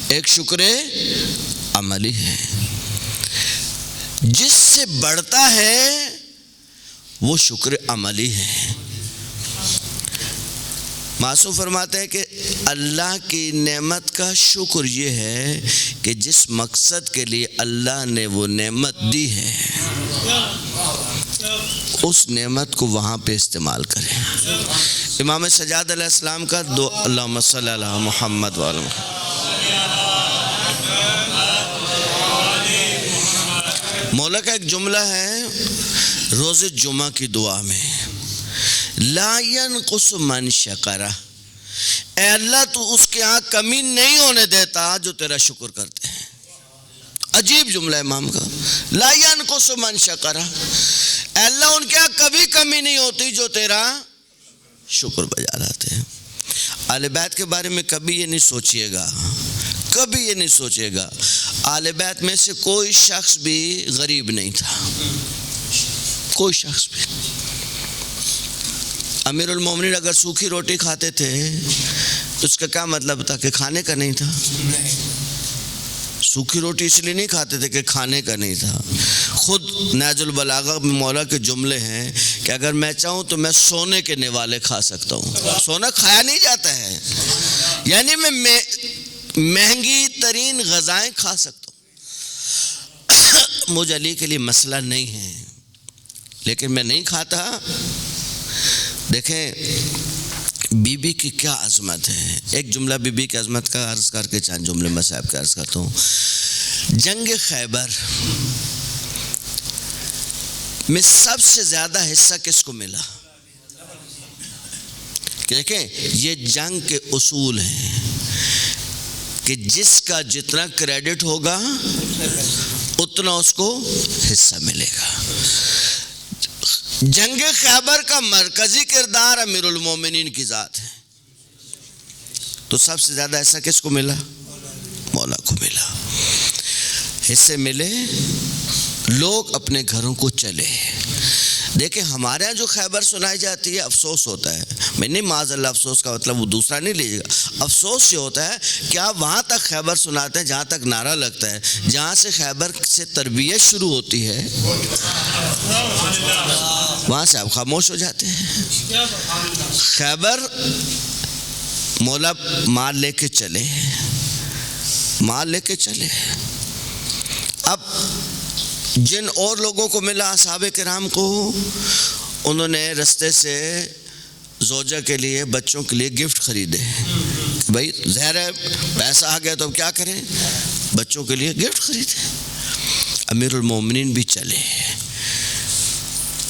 ایک شکر عملی ہے۔ جس سے بڑھتا ہے وہ شکر عملی ہے۔ معصوم فرماتے ہیں کہ اللہ کی نعمت کا شکر یہ ہے کہ جس مقصد کے لیے اللہ نے وہ نعمت دی ہے اس نعمت کو وہاں پہ استعمال کریں۔ امام سجاد علیہ السلام کا دو اللہم صلی علی محمد وعلی محمد، مولا کا ایک جملہ ہے روز جمعہ کی دعا میں، لا ينقص من شکرہ، اے اللہ تو اس کے ہاں کمی نہیں ہونے دیتا جو تیرا شکر کرتے ہیں۔ عجیب جملہ امام کا، لا ينقص من شکرہ، اے اللہ ان کے ہاں کبھی کمی نہیں ہوتی جو تیرا شکر بجا لاتے ہیں۔ اہل بیت کے بارے میں کبھی یہ نہیں سوچئے گا، کبھی یہ نہیں سوچے گا اہل بیت میں سے کوئی شخص بھی غریب نہیں تھا، کوئی شخص بھی۔ امیر المومنین اگر سوکھی روٹی کھاتے تھے تو اس کا کیا مطلب تھا کہ کھانے کا نہیں تھا؟ سوکھی روٹی اس لیے نہیں کھاتے تھے کہ کھانے کا نہیں تھا۔ خود نہج البلاغہ میں مولا کے جملے ہیں کہ اگر میں چاہوں تو میں سونے کے نوالے کھا سکتا ہوں، سونا کھایا نہیں جاتا ہے، یعنی میں مہنگی ترین غذائیں کھا سکتا ہوں، مجھ علی کے لیے مسئلہ نہیں ہے، لیکن میں نہیں کھاتا۔ دیکھیں بی بی کی کیا عظمت ہے، ایک جملہ بی بی کی عظمت کا عرض کر کے چند جملے میں صاحب کا عرض کرتا ہوں۔ جنگ خیبر میں سب سے زیادہ حصہ کس کو ملا؟ دیکھیں یہ جنگ کے اصول ہیں کہ جس کا جتنا کریڈٹ ہوگا اتنا اس کو حصہ ملے گا۔ جنگ خیبر کا مرکزی کردار امیر المومنین کی ذات ہے، تو سب سے زیادہ حصہ کس کو ملا؟ مولا کو ملا۔ حصے ملے، لوگ اپنے گھروں کو چلے۔ دیکھیں ہمارے یہاں جو خیبر سنائی جاتی ہے افسوس ہوتا ہے، میں نہیں معاذ اللہ افسوس کا مطلب وہ دوسرا نہیں لیجیے گا، افسوس یہ ہوتا ہے کہ آپ وہاں تک خیبر سناتے ہیں جہاں تک نعرہ لگتا ہے، جہاں سے خیبر سے تربیت شروع ہوتی ہے وہاں سے آپ خاموش ہو جاتے ہیں۔ خیبر مولا مال لے کے چلے، مال لے کے چلے۔ اب جن اور لوگوں کو ملا اصحاب کرام کو، انہوں نے رستے سے زوجہ کے لیے بچوں کے لیے گفٹ خریدے، بھائی ظاہر ہے پیسہ آ گیا تو اب کیا کریں، بچوں کے لیے گفٹ خریدے۔ امیر المومنین بھی چلے،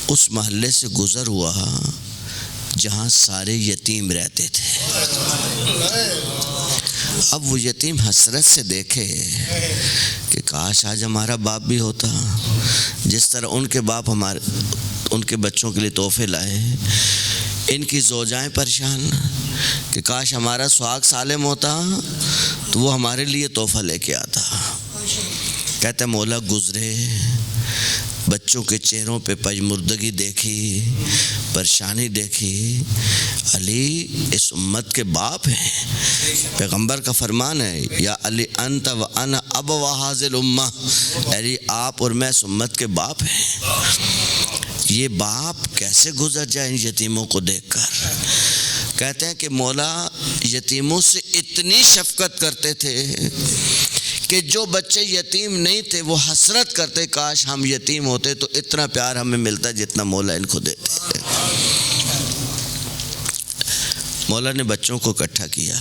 اس محلے سے گزر ہوا جہاں سارے یتیم رہتے تھے۔ اب وہ یتیم حسرت سے دیکھے کہ کاش آج ہمارا باپ بھی ہوتا، جس طرح ان کے باپ ان کے بچوں کے لیے تحفے لائے، ان کی زوجائیں پریشان کہ کاش ہمارا سہاگ سالم ہوتا تو وہ ہمارے لیے تحفہ لے کے آتا۔ کہتے مولا گزرے، بچوں کے چہروں پہ پژمردگی دیکھی، پریشانی دیکھی۔ علی اس امت کے باپ ہیں، پیغمبر کا فرمان ہے یا علی انت و انا ابوا ھذہ الامہ، علی آپ اور میں اس امت کے باپ ہیں۔ یہ باپ کیسے گزر جائیں یتیموں کو دیکھ کر؟ کہتے ہیں کہ مولا یتیموں سے اتنی شفقت کرتے تھے کہ جو بچے یتیم نہیں تھے وہ حسرت کرتے کاش ہم یتیم ہوتے تو اتنا پیار ہمیں ملتا جتنا مولا ان کو دیتے۔ مولا نے بچوں کو اکٹھا کیا،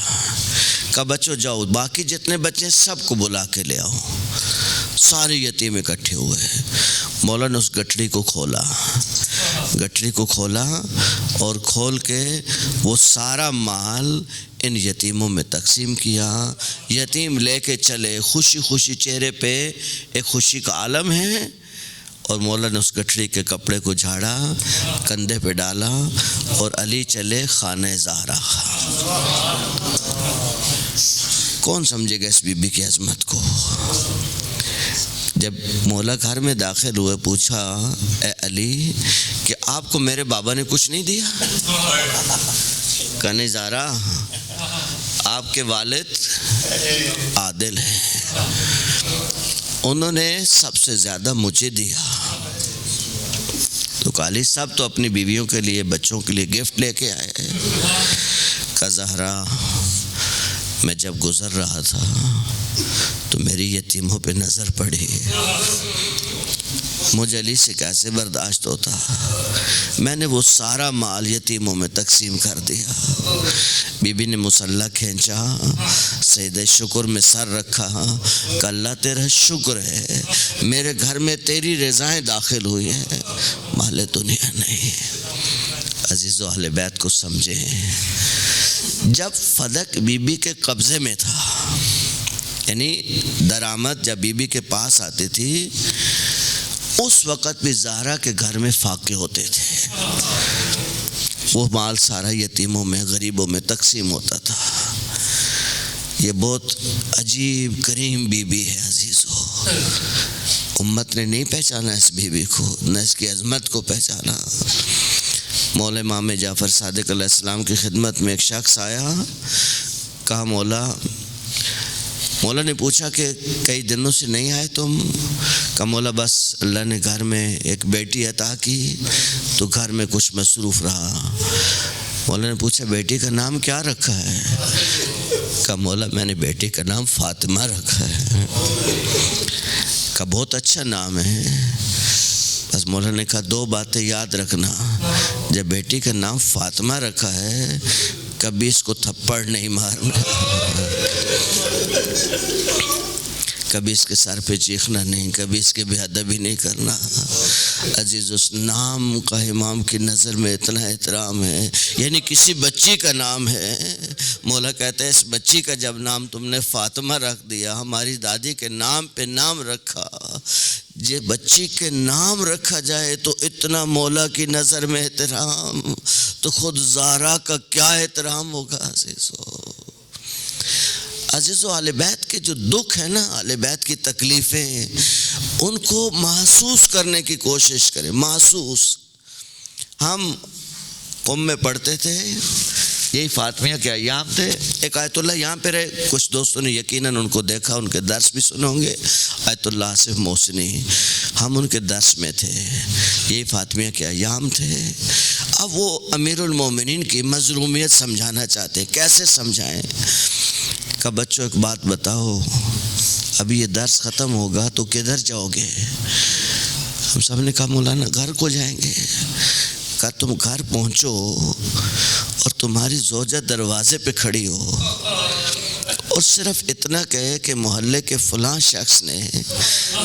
کہا بچوں جاؤ، باقی جتنے بچے سب کو بلا کے لے آؤ۔ سارے یتیم اکٹھے ہوئے، مولا نے اس گٹھڑی کو کھولا، گٹھری کو کھولا اور کھول کے وہ سارا مال ان یتیموں میں تقسیم کیا. یتیم لے کے چلے، خوشی خوشی چہرے پہ ایک خوشی کا عالم ہے. اور مولا نے اس گٹھری کے کپڑے کو جھاڑا، کندھے پہ ڈالا اور علی چلے خانہ زہرا. کون سمجھے گا اس بی بی کی عظمت کو؟ جب مولا گھر میں داخل ہوئے پوچھا، اے علی کہ آپ کو میرے بابا نے کچھ نہیں دیا؟ کہنے زہرا آپ کے والد عادل ہیں، انہوں نے سب سے زیادہ مجھے دیا. تو علی صاحب تو اپنی بیویوں کے لیے، بچوں کے لیے گفٹ لے کے آئے. کہ زہرا میں جب گزر رہا تھا تو میری یتیموں پہ نظر پڑی، مجھے علی سے کیسے برداشت ہوتا، میں نے وہ سارا مال یتیموں میں تقسیم کر دیا. بی بی نے مصلی کھینچا، سجدہ شکر میں سر رکھا کہ اللہ تیرا شکر ہے میرے گھر میں تیری رضائیں داخل ہوئی ہیں، مال دنیا نہیں. عزیزو اہل بیت کو سمجھیں، جب فدق بی بی کے قبضے میں تھا، یعنی درآمد جب بی بی کے پاس آتی تھی، اس وقت بھی زہرا کے گھر میں فاقے ہوتے تھے. وہ مال سارا یتیموں میں، غریبوں میں تقسیم ہوتا تھا. یہ بہت عجیب کریم بی بی ہے عزیزو. امت نے نہیں پہچانا اس بی بی کو، نہ اس کی عظمت کو پہچانا. مولا امام جعفر صادق علیہ السلام کی خدمت میں ایک شخص آیا، کہا مولا نے پوچھا کہ کئی دنوں سے نہیں آئے تم؟ کہا مولا بس اللہ نے گھر میں ایک بیٹی عطا کی تو گھر میں کچھ مصروف رہا. مولا نے پوچھا بیٹی کا نام کیا رکھا ہے؟ کہا مولا میں نے بیٹی کا نام فاطمہ رکھا ہے. کہا بہت اچھا نام ہے. بس مولا نے کہا دو باتیں یاد رکھنا، جب بیٹی کا نام فاطمہ رکھا ہے کبھی اس کو تھپڑ نہیں مارنا، کبھی اس کے سر پہ چیخنا نہیں، کبھی اس کے بے ادبی نہیں کرنا. عزیز اس نام کا امام کی نظر میں اتنا احترام ہے، یعنی کسی بچی کا نام ہے. مولا کہتا ہے اس بچی کا جب نام تم نے فاطمہ رکھ دیا، ہماری دادی کے نام پہ نام رکھا، یہ بچی کے نام رکھا جائے تو اتنا مولا کی نظر میں احترام، تو خود زہرا کا کیا احترام ہوگا. عزیزو اہل بیت کے جو دکھ ہے نا، اہل بیت کی تکلیفیں، ان کو محسوس کرنے کی کوشش کریں. محسوس. ہم قم میں پڑھتے تھے، یہی فاطمیہ کے ایام تھے. ایک آیت اللہ یہاں پہ رہے، کچھ دوستوں نے یقیناً ان کو دیکھا، ان کے درس بھی سنے ہوں گے. آیت اللہ آصف محسنی، ہم ان کے درس میں تھے. یہی فاطمیہ کے ایام تھے. اب وہ امیر المومنین کی مظلومیت سمجھانا چاہتے ہیں. کیسے سمجھائیں؟ کہ بچوں ایک بات بتاؤ، ابھی یہ درس ختم ہوگا تو کدھر جاؤ گے؟ ہم سب نے کہا مولانا گھر کو جائیں گے. کہا تم گھر پہنچو اور تمہاری زوجہ دروازے پہ کھڑی ہو اور صرف اتنا کہے کہ محلے کے فلاں شخص نے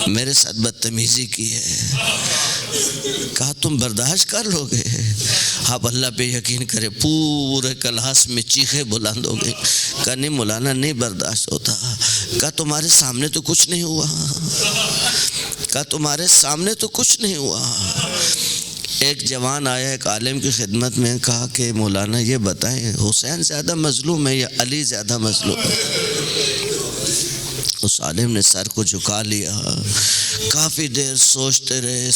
میرے ساتھ بدتمیزی کی ہے. کہا تم برداشت کر لو گے؟ آپ اللہ پہ یقین کرے پورے کلاس میں چیخے بلند ہو گئے. کہا نہیں مولانا نہیں برداشت ہوتا. کہا تمہارے سامنے تو کچھ نہیں ہوا. کہا تمہارے سامنے تو کچھ نہیں ہوا. ایک جوان آیا ایک عالم کی خدمت میں، کہا کہ مولانا یہ بتائیں حسین زیادہ مظلوم ہے یا علی زیادہ مظلوم ہے؟ اس عالم نے سر کو جھکا لیا، کافی دیر سوچتے رہے،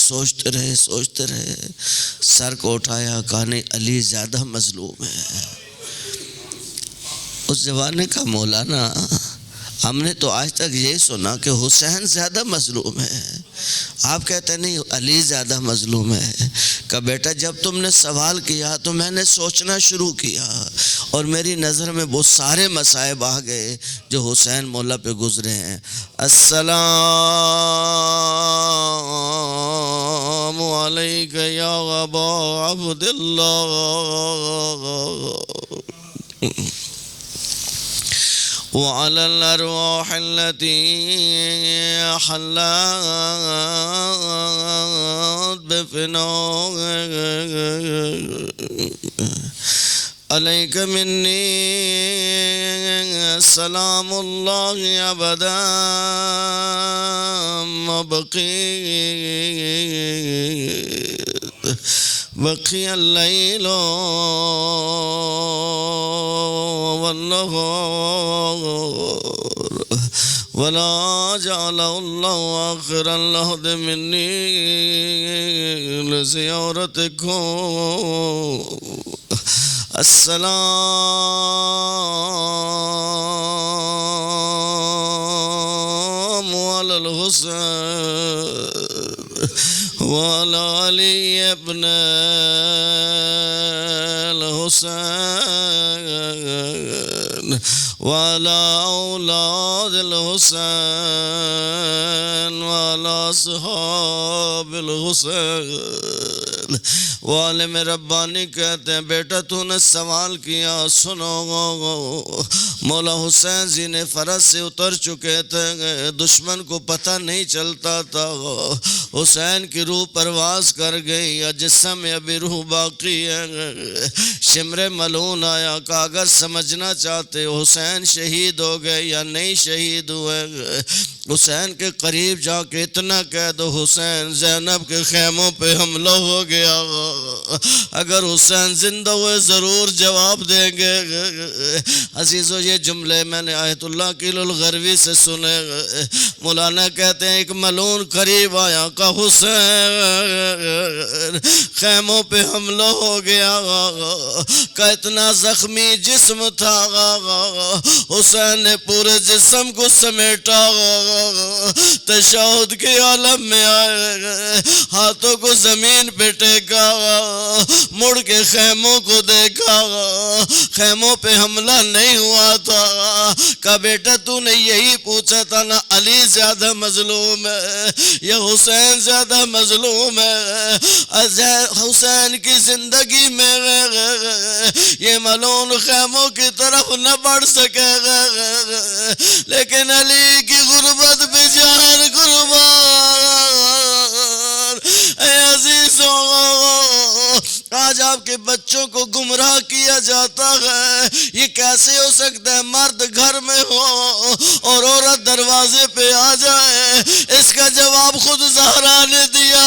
سر کو اٹھایا، کہا نہیں علی زیادہ مظلوم ہے. اس جوان نے کہا مولانا ہم نے تو آج تک یہی سنا کہ حسین زیادہ مظلوم ہے، آپ کہتے ہیں نہیں علی زیادہ مظلوم ہے. کہ بیٹا جب تم نے سوال کیا تو میں نے سوچنا شروع کیا اور میری نظر میں وہ سارے مصائب آ گئے جو حسین مولا پہ گزرے ہیں. السلام علیک یا ابا عبداللہ وعلى الأرواح التي حلت بفنائك عليك مني سلام الله أبدا بقي الليل والنهار ولا جعل الله آخر اللحظ مني لزيارتكم السلام على الحسين وعلى علي ابن الحسين وعلى أولاد الحسين وعلى أصحاب الحسين عالم ربانی کہتے ہیں بیٹا تو نے سوال کیا سنو مولا حسین جی نے فرس سے اتر چکے تھے دشمن کو پتہ نہیں چلتا تھا حسین کی روح پرواز کر گئی یا جسم میں ابھی روح باقی ہے شمر ملون آیا کہ اگر سمجھنا چاہتے حسین شہید ہو گئے یا نہیں شہید ہوئے حسین کے قریب جا کے اتنا کہہ دو حسین زینب کے خیموں پہ حملہ ہو گیا اگر حسین زندہ ہوئے ضرور جواب دیں گے عزیزو یہ جملے میں نے آیت اللہ قیل الغروی سے سنے مولانا کہتے ہیں ایک ملون قریب آیا کہ حسین خیموں پہ حملہ ہو گیا کہ اتنا زخمی جسم تھا حسین نے پورے جسم کو سمیٹا تشہد کے عالم میں آئے ہاتھوں کو زمین پہ ٹیکا مڑ کے خیموں کو دیکھا خیموں پہ حملہ نہیں ہوا تھا کہ بیٹا تو نے یہی پوچھا تھا نا علی زیادہ مظلوم ہے یا حسین زیادہ مظلوم ہے حسین کی زندگی میں یہ ملون خیموں کی طرف نہ بڑھ سکے لیکن علی کی غربت پہ جان قربان اے عزیزوں آج آپ کے بچوں کو گمراہ کیا جاتا ہے یہ کیسے ہو سکتا ہے مرد گھر میں ہو اور عورت دروازے پہ آ جائے اس کا جواب خود زہرا نے دیا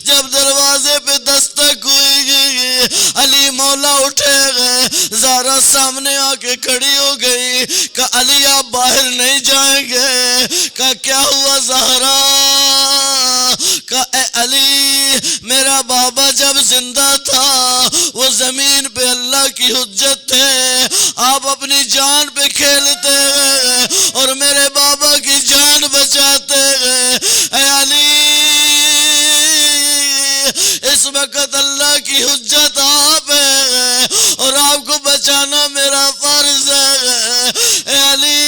جب دروازے پہ دستک ہوئی علی مولا اٹھے گئے زہرا سامنے آ کے کھڑی ہو گئی کہ علی آپ باہر نہیں جائیں گے کہ کیا ہوا زہرا کہ اے علی میرا بابا جب زندہ تھا وہ زمین پہ اللہ کی حجت تھے آپ اپنی جان پہ کھیلتے گئے اور میرے بابا کی جان بچاتے گئے اے علی اس وقت اللہ کی حجت آپ ہے اور آپ کو بچانا میرا فرض ہے اے علی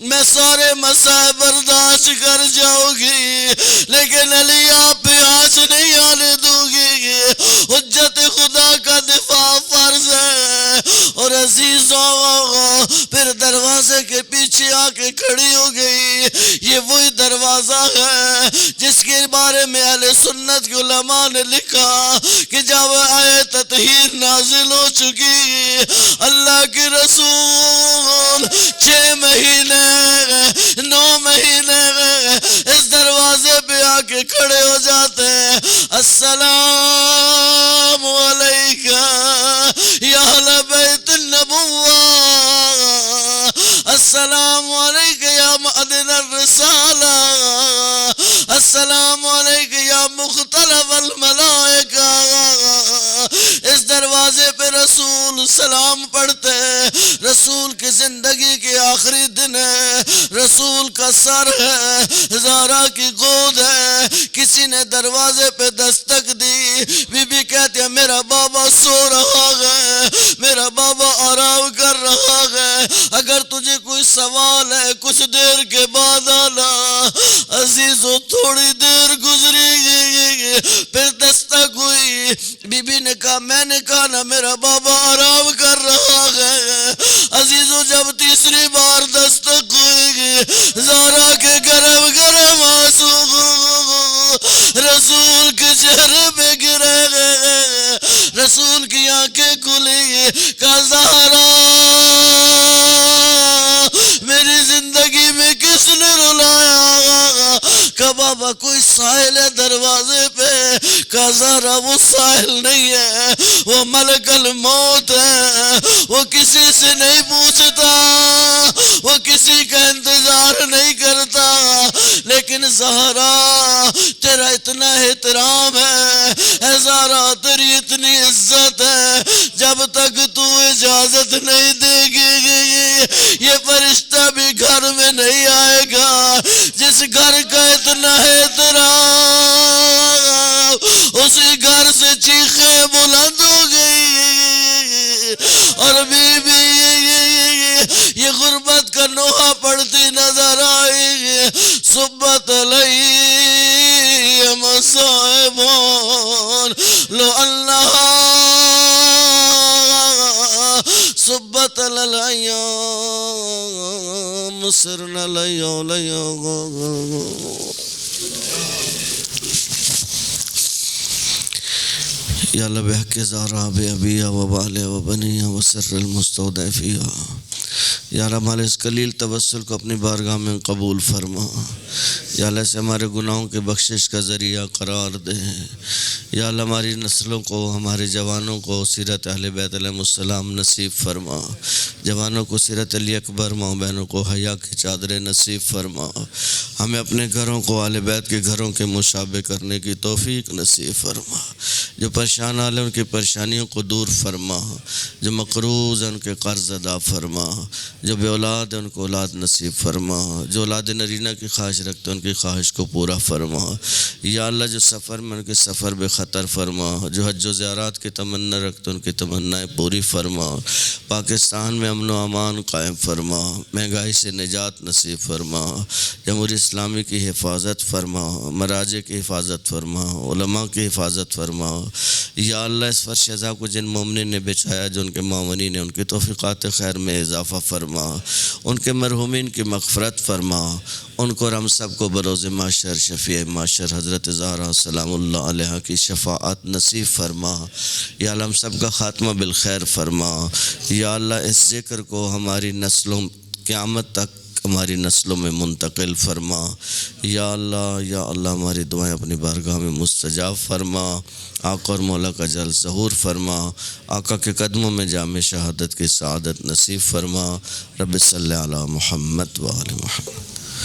میں سارے مسائب برداشت کر جاؤں گی لیکن علی آپ پہ آج نہیں آنے دوں گی حجت خدا کا دفاع فرض ہے اور عزیزوں پھر دروازے کے پیچھے آ کے کھڑی ہو گئی یہ وہی دروازہ ہے جس کے بارے میں اہل سنت کے علماء نے لکھا کہ جب آیت تطہیر نازل ہو چکی اللہ کے رسول 6 مہینے 9 مہینے اس دروازے پہ آ کے کھڑے ہو جاتے ہیں السلام علیکہ یا اہل بیت النبوہ السلام علیکہ یا معدن الرسالہ السلام علیکہ یا مختلف الملائکہ اس دروازے پہ رسول سلام پڑھتے ہیں رسول کی زندگی کے آخری دن ہے رسول کا سر ہے زہرا کی گود ہے کسی نے دروازے پہ دستک دی بی بی کہتی ہے میرا بابا سو رہا ہے میرا بابا آرام کر رہا ہے اگر تجھے کوئی سوال ہے کچھ دیر کے بعد آنا عزیزو تھوڑی دیر گزری گئی پھر دستک ہوئی بی بی نے کہا میں نے کہا نا میرا بابا آرام کر رہا ہے رسول کے چہرے پہ گرے، رسول کی آنکھیں کھلی، کہا زہرا میری زندگی میں کس نے رلایا؟ کہا بابا کوئی سائل ہے دروازے پہ۔ کہا زہرا وہ سائل نہیں ہے، وہ ملک الموت ہے، وہ کسی سے نہیں پوچھتا، وہ کسی کا انتظار نہیں کرتا، لیکن زہرا تیرا اتنا احترام ہے، اے زہرا تیری اتنی عزت ہے، جب تک تو اجازت نہیں دے گی یہ فرشتہ بھی گھر میں نہیں آئے گا۔ جس گھر کا اتنا احترام اسی گھر سے چیخیں بلند ہو گئی، اور بی بی یہ غربت کا نوحہ پڑھتی نظر آئی، صبت علیہم صائبون لو اللہ صبت علیہم سرن علیہم۔ یا اللہ بحق زہرا بأبیہا وبالہا وبنیہا وسر المستودعفیہا، یا اللہ ہمارے اس قلیل توسل کو اپنی بارگاہ میں قبول فرما، یا اللہ اسے ہمارے گناہوں کے بخشش کا ذریعہ قرار دے، یا اللہ ہماری نسلوں کو، ہمارے جوانوں کو سیرت اہل بیت علیہ السلام نصیب فرما، جوانوں کو سیرت علی اکبر، ماں بہنوں کو حیا کی چادریں نصیب فرما، ہمیں اپنے گھروں کو اہل بیت کے گھروں کے مشابہ کرنے کی توفیق نصیب فرما، جو پریشان حال ہیں ان کی پریشانیوں کو دور فرما، جو مقروض ہیں ان کے قرض ادا فرما، جو بے اولاد ہیں ان کو اولاد نصیب فرما، جو اولاد نرینہ کی خواہش رکھتے ہیں ان کی خواہش کو پورا فرما، یا اللہ جو سفر میں ان کے سفر بے خطر فرما، جو حج و زیارات کی تمنا رکھتے ہیں ان کی تمنائیں پوری فرما، پاکستان میں امن و امان قائم فرما، مہنگائی سے نجات نصیب فرما، جمہوریہ اسلامی کی حفاظت فرما، مراجع کی حفاظت فرما، علماء کی حفاظت فرما، یا اللہ اس فرش عذاب کو جن مومنین نے بچھایا، جو ان کے معاونین ہیں ان کی توفیقات خیر میں اضافہ فرما، ان کے مرحومین کی مغفرت فرما، ان کو اور ہم سب کو بروز محشر شفیع محشر حضرت زہرا سلام اللہ علیہ کی شفاعت نصیب فرما، یا اللہ ہم سب کا خاتمہ بالخیر فرما، یا اللہ اس ذکر کو ہماری نسلوں قیامت تک ہماری نسلوں میں منتقل فرما، یا اللہ ہماری دعائیں اپنی بارگاہ میں مستجاب فرما، آقا اور مولا کا جل ظہور فرما، آقا کے قدموں میں جامع شہادت کی سعادت نصیب فرما، رب صلی علی محمد و آل محمد۔